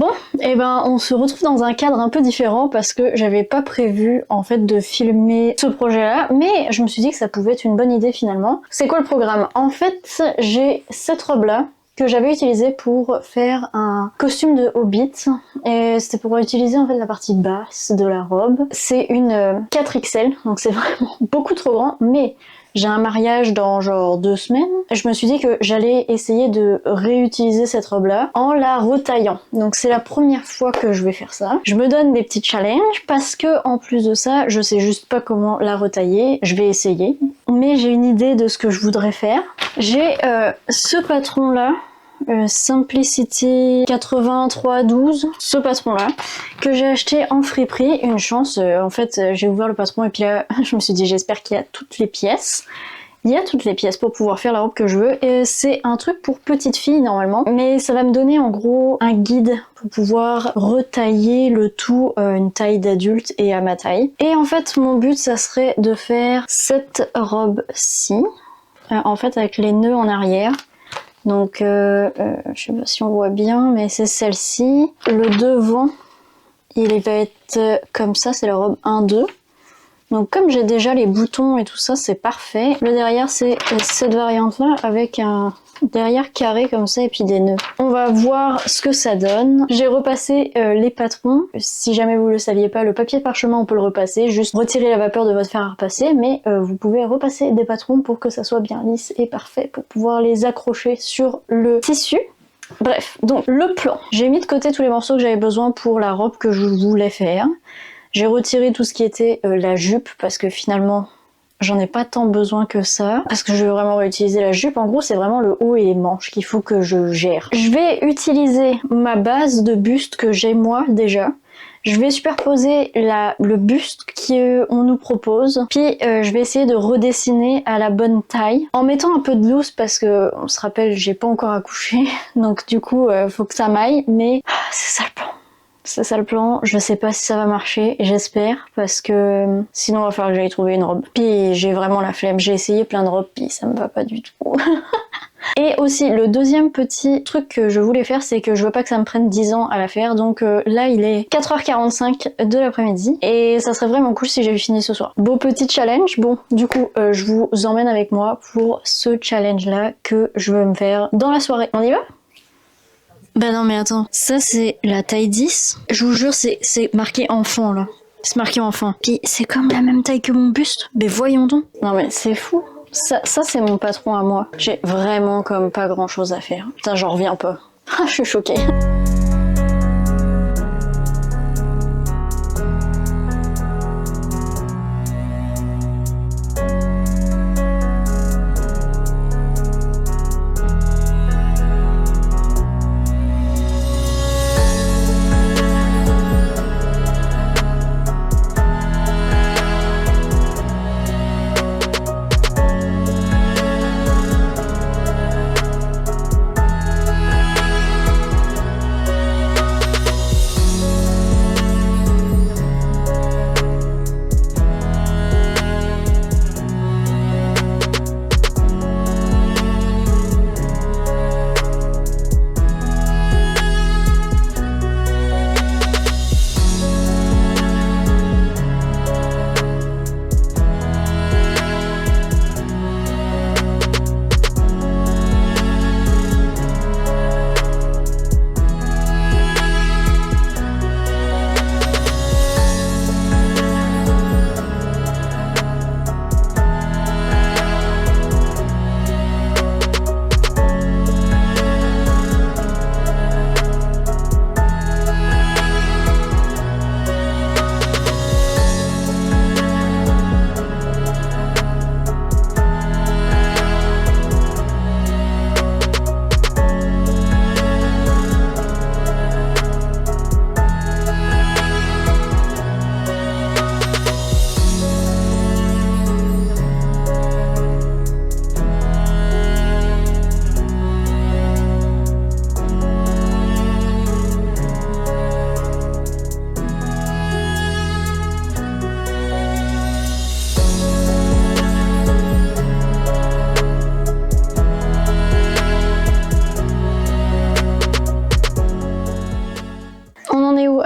Bon, et ben on se retrouve dans un cadre un peu différent parce que j'avais pas prévu en fait de filmer ce projet-là, mais je me suis dit que ça pouvait être une bonne idée finalement. C'est quoi le programme? En fait, j'ai cette robe-là que j'avais utilisée pour faire un costume de Hobbit, et c'était pour utiliser en fait la partie basse de la robe. C'est une 4XL, donc c'est vraiment beaucoup trop grand, mais j'ai un mariage dans genre 2 semaines. Je me suis dit que j'allais essayer de réutiliser cette robe-là en la retaillant. Donc c'est la première fois que je vais faire ça. Je me donne des petits challenges parce que en plus de ça, je sais juste pas comment la retailler. Je vais essayer, mais j'ai une idée de ce que je voudrais faire. J'ai ce patron-là. Simplicity 8312, ce patron là que j'ai acheté en friperie. Une chance, en fait j'ai ouvert le patron et puis là je me suis dit j'espère qu'il y a toutes les pièces. Il y a toutes les pièces pour pouvoir faire la robe que je veux, et c'est un truc pour petite fille normalement, mais ça va me donner en gros un guide pour pouvoir retailler le tout une taille d'adulte et à ma taille. Et en fait mon but ça serait de faire cette robe-ci, en fait avec les nœuds en arrière. Donc, je sais pas si on voit bien, mais c'est celle-ci. Le devant, il va être comme ça, c'est la robe 1-2. Donc comme j'ai déjà les boutons et tout ça, c'est parfait. Le derrière, c'est cette variante-là avec un derrière carré comme ça et puis des nœuds. On va voir ce que ça donne. J'ai repassé les patrons. Si jamais vous le saviez pas, le papier parchemin on peut le repasser, juste retirer la vapeur de votre fer à repasser, mais vous pouvez repasser des patrons pour que ça soit bien lisse et parfait pour pouvoir les accrocher sur le tissu. Bref, donc le plan. J'ai mis de côté tous les morceaux que j'avais besoin pour la robe que je voulais faire. J'ai retiré tout ce qui était la jupe parce que finalement j'en ai pas tant besoin que ça, parce que je veux vraiment réutiliser la jupe. En gros c'est vraiment le haut et les manches qu'il faut que je gère. Je vais utiliser ma base de buste que j'ai moi déjà. Je vais superposer le buste qu'on nous propose, puis je vais essayer de redessiner à la bonne taille en mettant un peu de loose parce que on se rappelle j'ai pas encore accouché, donc du coup faut que ça m'aille, mais c'est ça le plan. C'est ça le plan, je sais pas si ça va marcher, j'espère, parce que sinon il va falloir que j'aille trouver une robe. Puis j'ai vraiment la flemme, j'ai essayé plein de robes, puis ça me va pas du tout. Et aussi, le deuxième petit truc que je voulais faire, c'est que je veux pas que ça me prenne 10 ans à la faire, donc là il est 4h45 de l'après-midi, et ça serait vraiment cool si j'avais fini ce soir. Beau petit challenge, bon, du coup, je vous emmène avec moi pour ce challenge-là que je veux me faire dans la soirée. On y va ? Bah non mais attends, ça c'est la taille 10. Je vous jure c'est marqué enfant là. C'est marqué enfant. Puis c'est comme la même taille que mon buste. Mais voyons donc. Non mais c'est fou. Ça c'est mon patron à moi. J'ai vraiment comme pas grand chose à faire. Putain j'en reviens pas. Je suis choquée.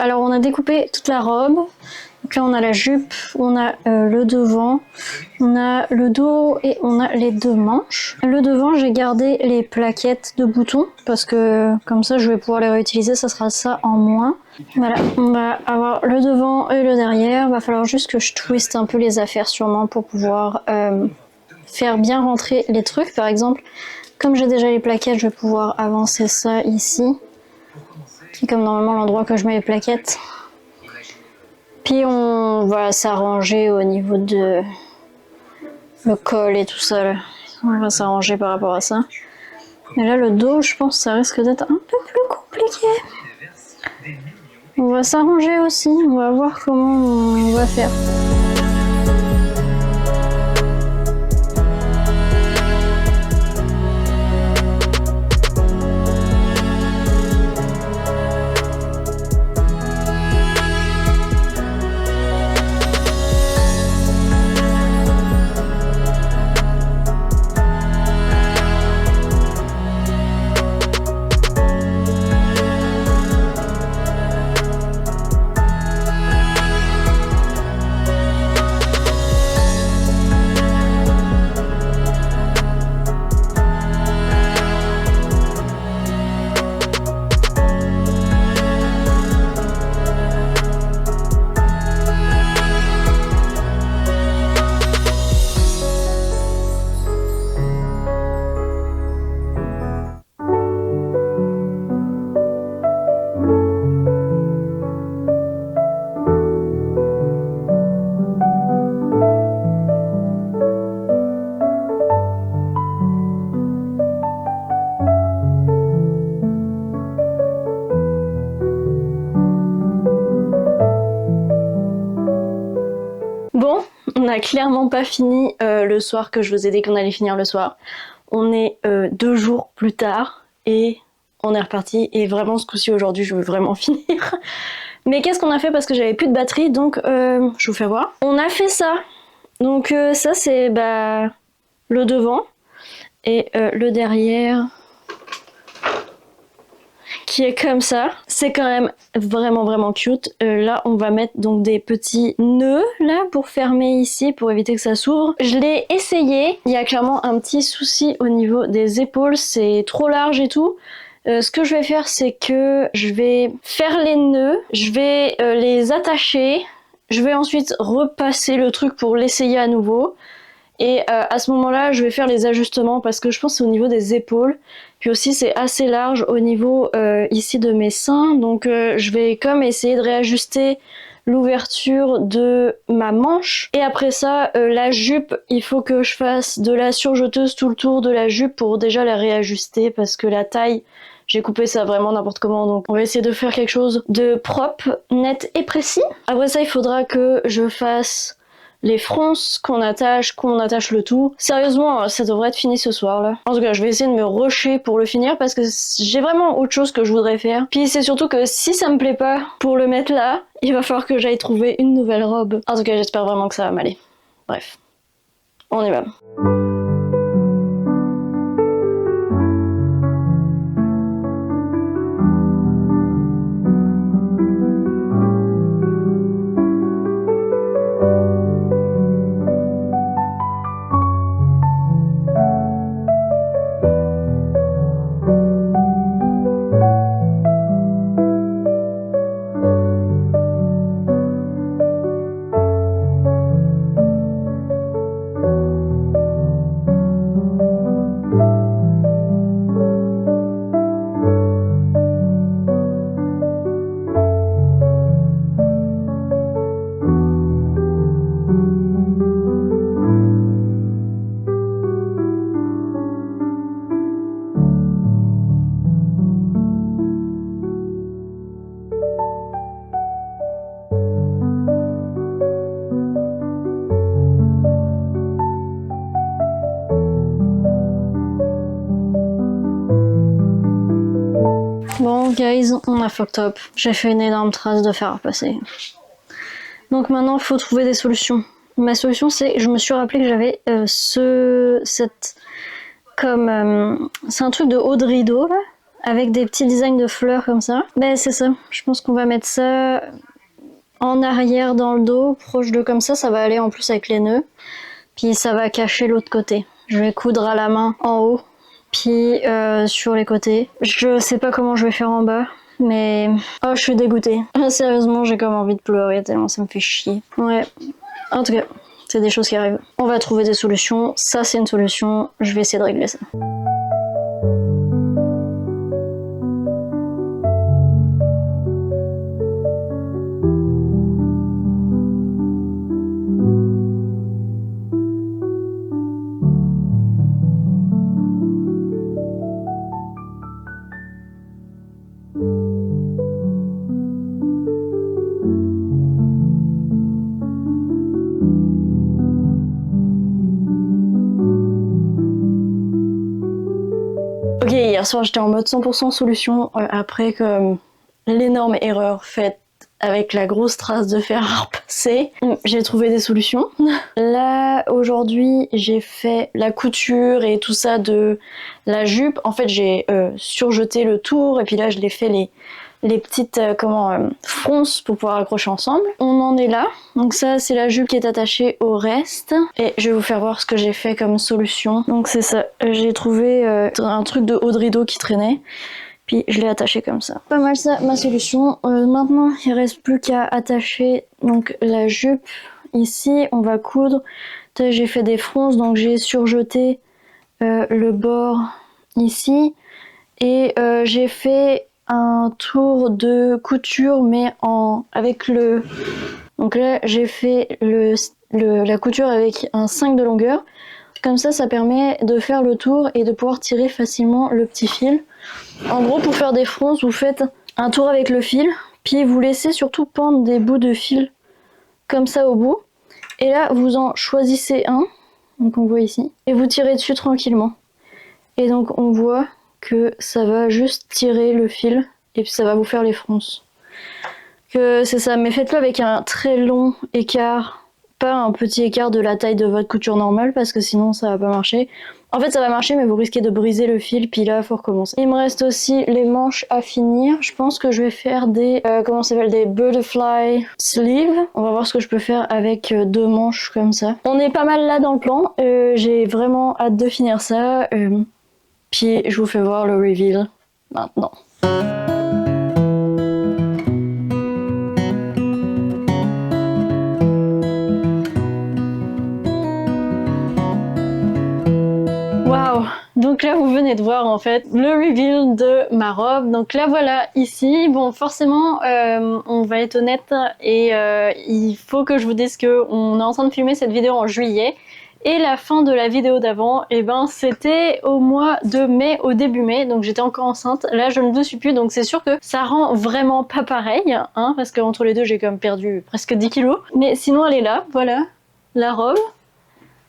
alors on a découpé toute la robe. Donc là on a la jupe, on a le devant, on a le dos et on a les deux manches. Le devant j'ai gardé les plaquettes de boutons parce que comme ça je vais pouvoir les réutiliser, ça sera ça en moins. Voilà, on va avoir le devant et le derrière. Va falloir juste que je twiste un peu les affaires sûrement pour pouvoir faire bien rentrer les trucs. Par exemple, comme j'ai déjà les plaquettes, je vais pouvoir avancer ça ici. Qui est comme normalement l'endroit que je mets les plaquettes. Puis on va s'arranger au niveau de le col et tout ça. Là. On va s'arranger par rapport à ça. Mais là le dos, je pense que ça risque d'être un peu plus compliqué. On va s'arranger aussi, on va voir comment on va faire. Bon, on n'a clairement pas fini le soir que je vous ai dit qu'on allait finir le soir. On est 2 jours plus tard et on est reparti. Et vraiment ce coup-ci aujourd'hui, je veux vraiment finir. Mais qu'est-ce qu'on a fait parce que j'avais plus de batterie, donc je vous fais voir. On a fait ça. Donc ça c'est le devant et le derrière qui est comme ça. C'est quand même vraiment cute. Là on va mettre donc des petits nœuds là pour fermer ici pour éviter que ça s'ouvre. Je l'ai essayé, il y a clairement un petit souci au niveau des épaules, c'est trop large et tout. Ce que je vais faire c'est que je vais faire les nœuds, je vais les attacher, je vais ensuite repasser le truc pour l'essayer à nouveau. Et à ce moment-là, je vais faire les ajustements parce que je pense que c'est au niveau des épaules. Puis aussi, c'est assez large au niveau ici de mes seins. Donc je vais comme essayer de réajuster l'ouverture de ma manche. Et après ça, la jupe, il faut que je fasse de la surjeteuse tout le tour de la jupe pour déjà la réajuster parce que la taille, j'ai coupé ça vraiment n'importe comment. Donc on va essayer de faire quelque chose de propre, net et précis. Après ça, il faudra que je fasse les fronces qu'on attache le tout. Sérieusement, ça devrait être fini ce soir là. En tout cas, je vais essayer de me rusher pour le finir parce que j'ai vraiment autre chose que je voudrais faire. Puis c'est surtout que si ça me plaît pas pour le mettre là, il va falloir que j'aille trouver une nouvelle robe. En tout cas, j'espère vraiment que ça va m'aller. Bref, on y va. Bon guys, on a fucked up. J'ai fait une énorme trace de fer à repasser. Donc maintenant, il faut trouver des solutions. Ma solution, c'est, je me suis rappelé que j'avais c'est un truc de haut de rideau là, avec des petits designs de fleurs comme ça. Ben c'est ça, je pense qu'on va mettre ça en arrière dans le dos, proche de comme ça va aller en plus avec les nœuds. Puis ça va cacher l'autre côté. Je vais coudre à la main en haut, puis sur les côtés. Je sais pas comment je vais faire en bas, mais... Oh, je suis dégoûtée. Sérieusement, j'ai comme envie de pleurer tellement ça me fait chier. Ouais, en tout cas, c'est des choses qui arrivent. On va trouver des solutions, ça c'est une solution, je vais essayer de régler ça. Ok, hier soir j'étais en mode 100% solution après comme l'énorme erreur faite avec la grosse trace de fer à repasser. J'ai trouvé des solutions. Là, aujourd'hui, j'ai fait la couture et tout ça de la jupe. En fait, j'ai surjeté le tour et puis là, je l'ai fait les petites fronces pour pouvoir accrocher ensemble. On en est là. Donc ça, c'est la jupe qui est attachée au reste. Et je vais vous faire voir ce que j'ai fait comme solution. Donc c'est ça. J'ai trouvé un truc de haut de rideau qui traînait. Puis je l'ai attaché comme ça. Pas mal ça, ma solution. Maintenant, il reste plus qu'à attacher donc la jupe. Ici, on va coudre. J'ai fait des fronces, donc j'ai surjeté le bord ici. Et j'ai fait un tour de couture, mais avec le... Donc là, j'ai fait la couture avec un 5 de longueur. Comme ça permet de faire le tour et de pouvoir tirer facilement le petit fil. En gros, pour faire des fronces, vous faites un tour avec le fil, puis vous laissez surtout pendre des bouts de fil comme ça au bout. Et là, vous en choisissez un, donc on voit ici, et vous tirez dessus tranquillement. Et donc on voit que ça va juste tirer le fil, et puis ça va vous faire les fronces. Que c'est ça, mais faites-le avec un très long écart, pas un petit écart de la taille de votre couture normale, parce que sinon ça va pas marcher. En fait ça va marcher, mais vous risquez de briser le fil, puis là faut recommencer. Il me reste aussi les manches à finir. Je pense que je vais faire des comment ça s'appelle, des butterfly sleeves. On va voir ce que je peux faire avec 2 manches comme ça. On est pas mal là dans le plan. J'ai vraiment hâte de finir ça. Puis je vous fais voir le reveal maintenant. Waouh! Donc là vous venez de voir en fait le reveal de ma robe. Donc là voilà ici. Bon forcément on va être honnête et il faut que je vous dise que on est en train de filmer cette vidéo en juillet. Et la fin de la vidéo d'avant, et ben c'était au mois de mai, au début mai, donc j'étais encore enceinte. Là je ne le suis plus, donc c'est sûr que ça rend vraiment pas pareil, hein, parce qu'entre les deux j'ai quand même perdu presque 10 kilos. Mais sinon elle est là, voilà, la robe,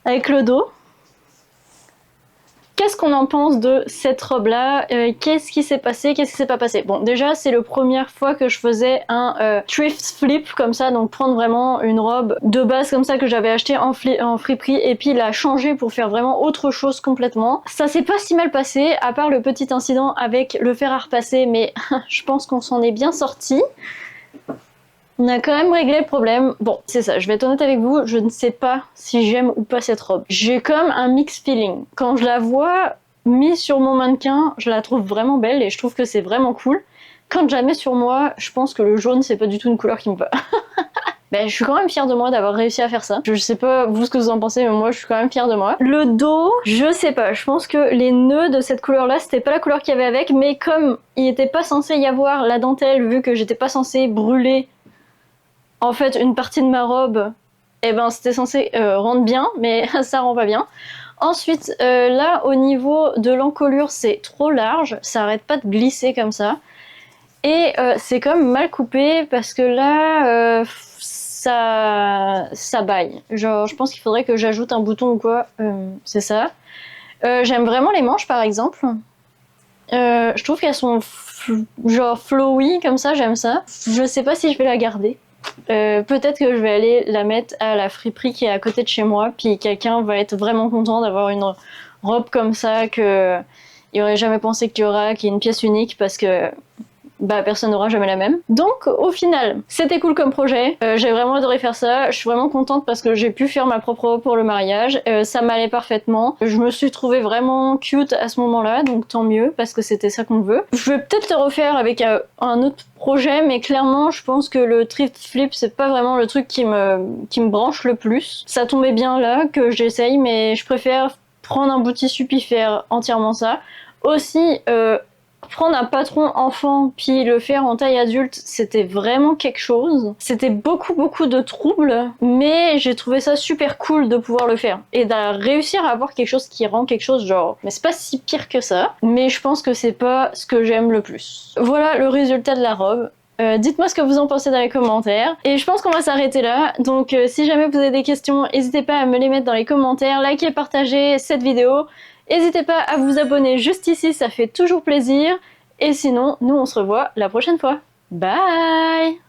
avec le dos. Qu'est-ce qu'on en pense de cette robe-là? Qu'est-ce qui s'est passé? Qu'est-ce qui s'est pas passé? Bon, déjà, c'est la première fois que je faisais un thrift flip comme ça, donc prendre vraiment une robe de base comme ça que j'avais acheté en friperie et puis la changer pour faire vraiment autre chose complètement. Ça s'est pas si mal passé, à part le petit incident avec le fer à repasser, mais je pense qu'on s'en est bien sorti. On a quand même réglé le problème. Bon, c'est ça, je vais être honnête avec vous, je ne sais pas si j'aime ou pas cette robe. J'ai comme un mix feeling. Quand je la vois mise sur mon mannequin, je la trouve vraiment belle et je trouve que c'est vraiment cool. Quand je la mets sur moi, je pense que le jaune, c'est pas du tout une couleur qui me va. Ben, je suis quand même fière de moi d'avoir réussi à faire ça. Je sais pas vous ce que vous en pensez, mais moi je suis quand même fière de moi. Le dos, je sais pas, je pense que les nœuds de cette couleur là, c'était pas la couleur qu'il y avait avec, mais comme il était pas censé y avoir la dentelle, vu que j'étais pas censée brûler en fait une partie de ma robe, et ben c'était censé rendre bien, mais ça rend pas bien. Ensuite, là au niveau de l'encolure, c'est trop large, ça arrête pas de glisser comme ça. Et c'est comme mal coupé parce que là, ça baille. Genre, je pense qu'il faudrait que j'ajoute un bouton ou quoi, c'est ça. J'aime vraiment les manches par exemple. Je trouve qu'elles sont genre flowy comme ça, j'aime ça. Je sais pas si je vais la garder. Peut-être que je vais aller la mettre à la friperie qui est à côté de chez moi, puis quelqu'un va être vraiment content d'avoir une robe comme ça, que il aurait jamais pensé qu'il y aura qu'il y ait une pièce unique parce que bah personne n'aura jamais la même. Donc au final, c'était cool comme projet, j'ai vraiment adoré faire ça, je suis vraiment contente parce que j'ai pu faire ma propre robe pour le mariage, ça m'allait parfaitement, je me suis trouvée vraiment cute à ce moment-là, donc tant mieux parce que c'était ça qu'on veut. Je vais peut-être le refaire avec un autre projet, mais clairement je pense que le thrift flip c'est pas vraiment le truc qui me branche le plus. Ça tombait bien là que j'essaye, mais je préfère prendre un bout de tissu puis faire entièrement ça. Aussi, prendre un patron enfant puis le faire en taille adulte, c'était vraiment quelque chose. C'était beaucoup de troubles, mais j'ai trouvé ça super cool de pouvoir le faire. Et de réussir à avoir quelque chose qui rend quelque chose genre... Mais c'est pas si pire que ça, mais je pense que c'est pas ce que j'aime le plus. Voilà le résultat de la robe. Dites-moi ce que vous en pensez dans les commentaires. Et je pense qu'on va s'arrêter là. Donc si jamais vous avez des questions, n'hésitez pas à me les mettre dans les commentaires. Likez et partagez cette vidéo. N'hésitez pas à vous abonner juste ici, ça fait toujours plaisir. Et sinon, nous on se revoit la prochaine fois. Bye!